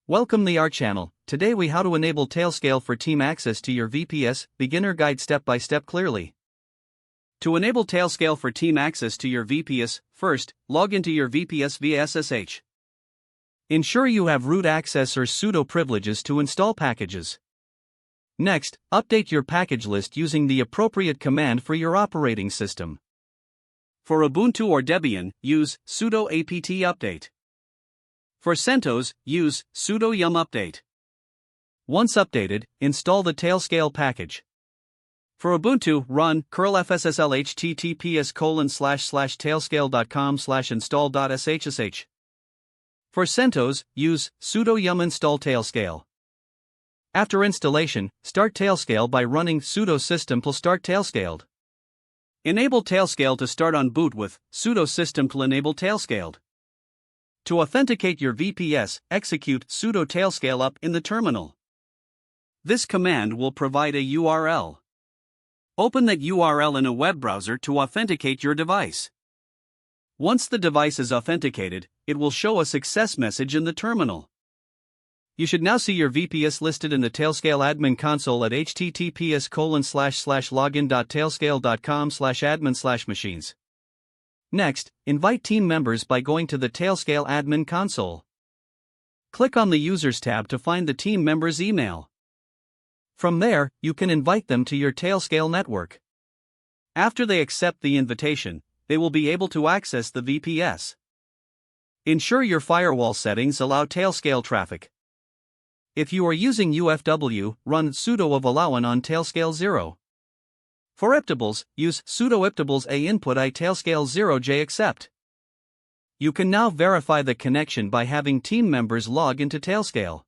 Welcome to our channel. Today we how to enable Tailscale for team access to your VPS, beginner guide step by step clearly. To enable Tailscale for team access to your VPS, first, log into your VPS via SSH. Ensure you have root access or sudo privileges to install packages. Next, update your package list using the appropriate command for your operating system. For Ubuntu or Debian, use sudo apt update. For CentOS, use sudo yum update. Once updated, install the Tailscale package. For Ubuntu, run curl fssl https://tailscale.com/install.ssh. For CentOS, use sudo yum install Tailscale. After installation, start Tailscale by running sudo system start Tailscaled. Enable Tailscale to start on boot with sudo system enable Tailscaled. To authenticate your VPS, execute sudo tailscale up in the terminal. This command will provide a URL. Open that URL in a web browser to authenticate your device. Once the device is authenticated, it will show a success message in the terminal. You should now see your VPS listed in the Tailscale admin console at https://login.tailscale.com/admin/machines. Next, invite team members by going to the Tailscale admin console. Click on the Users tab to find the team member's email. From there, you can invite them to your Tailscale network. After they accept the invitation, they will be able to access the VPS. Ensure your firewall settings allow Tailscale traffic. If you are using UFW, run sudo avalawan on Tailscale 0. For iptables, use sudo iptables a input I Tailscale 0j accept. You can now verify the connection by having team members log into Tailscale.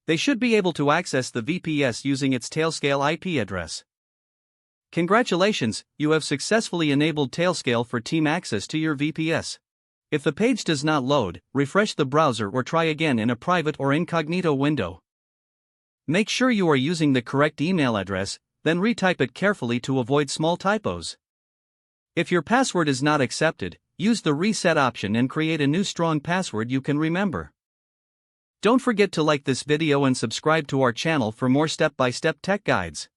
They should be able to access the VPS using its Tailscale IP address. Congratulations, you have successfully enabled Tailscale for team access to your VPS. If the page does not load, refresh the browser or try again in a private or incognito window. Make sure you are using the correct email address, then retype it carefully to avoid small typos. If your password is not accepted, use the reset option and create a new strong password you can remember. Don't forget to like this video and subscribe to our channel for more step-by-step tech guides.